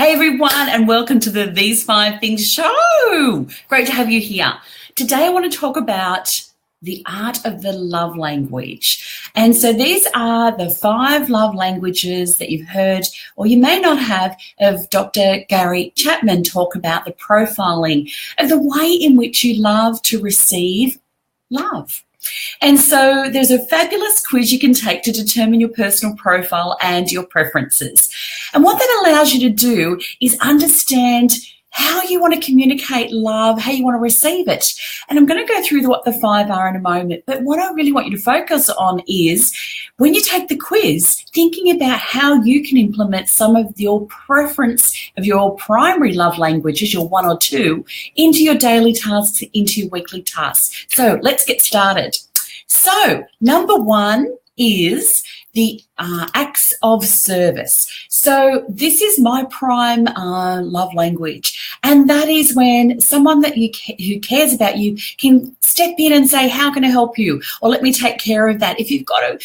Hey everyone, and welcome to the These 5 Things show. Great to have you here. Today I want to talk about the art of the love language. And so these are the 5 love languages that you've heard, or you may not have, of Dr. Gary Chapman talk about the profiling of the way in which you love to receive love. And so there's a fabulous quiz you can take to determine your personal profile and your preferences. And what that allows you to do is understand how you want to communicate love, how you want to receive it. And I'm going to go through what the 5 are in a moment. But what I really want you to focus on is when you take the quiz, thinking about how you can implement some of your preference of your primary love languages, your 1 or 2, into your daily tasks, into your weekly tasks. So let's get started. So number 1 is the acts of service. So this is my prime love language, and that is when someone that who cares about you can step in and say, how can I help you? Or let me take care of that. If you've got a,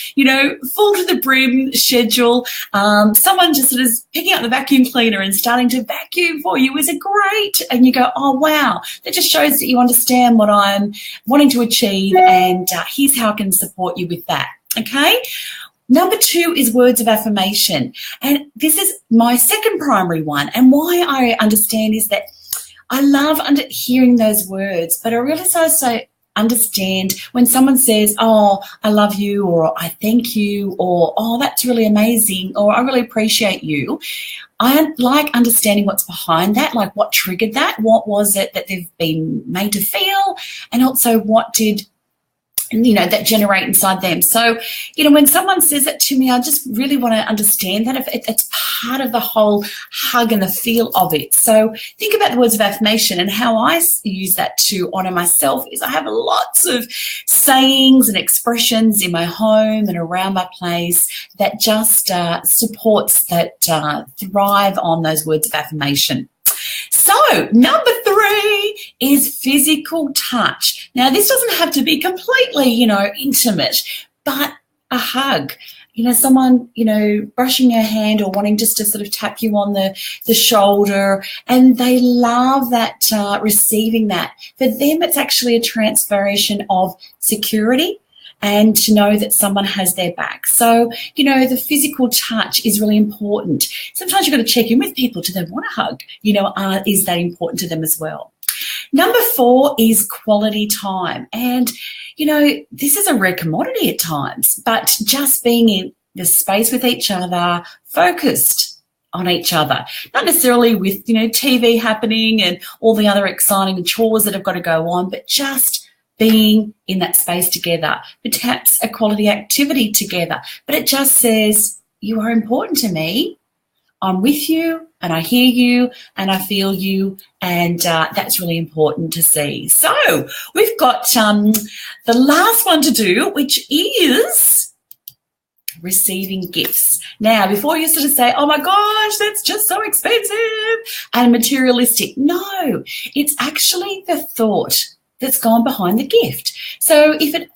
full to the brim schedule, someone just sort of picking up the vacuum cleaner and starting to vacuum for you is a great, and you go, oh, wow, that just shows that you understand what I'm wanting to achieve, and here's how I can support you with that. Okay. Number 2 is words of affirmation. And this is my second primary one. And why I understand is that I love hearing those words, but I really also understand when someone says, oh, I love you, or I thank you, or oh, that's really amazing, or I really appreciate you. I like understanding what's behind that, like what triggered that, what was it that they've been made to feel, and also what did that generate inside them. So, when someone says it to me, I just really want to understand that if it's part of the whole hug and the feel of it. So think about the words of affirmation, and how I use that to honor myself is I have lots of sayings and expressions in my home and around my place that just supports that thrive on those words of affirmation. So number 3 is physical touch. Now, this doesn't have to be completely, intimate, but a hug. Someone, brushing your hand or wanting just to sort of tap you on the shoulder, and they love that, receiving that. For them, it's actually a transformation of security and to know that someone has their back. So, the physical touch is really important. Sometimes you've got to check in with people. Do they want a hug? Is that important to them as well? Number 4 is quality time. And, this is a rare commodity at times, but just being in the space with each other, focused on each other, not necessarily with, TV happening and all the other exciting chores that have got to go on, but just being in that space together, perhaps a quality activity together. But it just says, you are important to me. I'm with you, and I hear you, and I feel you, and that's really important to see. So we've got the last one to do, which is receiving gifts. Now, before you sort of say, oh my gosh, that's just so expensive and materialistic. No, it's actually the thought that's gone behind the gift. So if it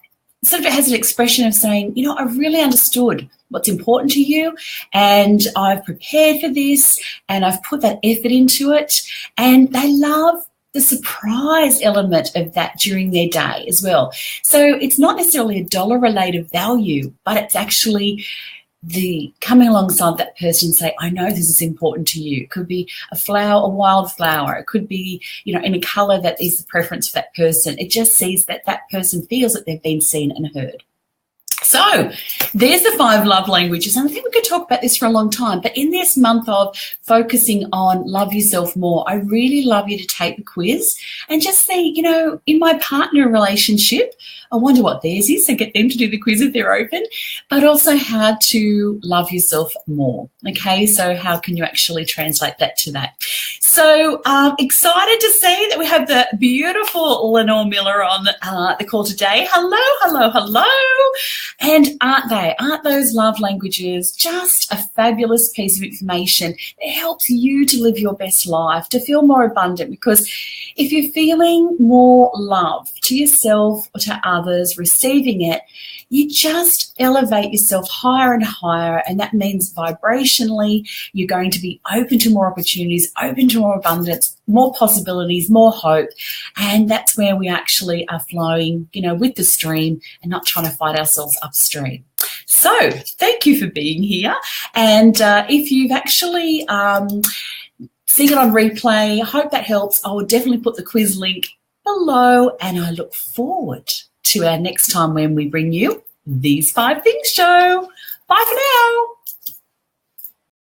sort of has an expression of saying, I really understood what's important to you, and I've prepared for this, and I've put that effort into it, and they love the surprise element of that during their day as well. So it's not necessarily a dollar-related value, but it's actually the coming alongside that person and say, I know this is important to you. It could be a flower, a wildflower. It could be, in a colour that is the preference for that person. It just sees that that person feels that they've been seen and heard. So there's the 5 love languages, and I think we could talk about this for a long time, but in this month of focusing on love yourself more, I really love you to take the quiz and just see, in my partner relationship, I wonder what theirs is, so get them to do the quiz if they're open, but also how to love yourself more, okay? So how can you actually translate that to that? So excited to see that we have the beautiful Lenore Miller on the call today. Hello, hello, hello. And aren't those love languages just a fabulous piece of information that helps you to live your best life, to feel more abundant? Because if you're feeling more love to yourself or to others, receiving it, you just elevate yourself higher and higher. And that means vibrationally, you're going to be open to more opportunities, open to more abundance, more possibilities, more hope. And that's where we actually are flowing, with the stream and not trying to fight ourselves upstream. So thank you for being here. And if you've actually seen it on replay, I hope that helps. I will definitely put the quiz link below, and I look forward to our next time when we bring you These 5 Things Show. Bye for now.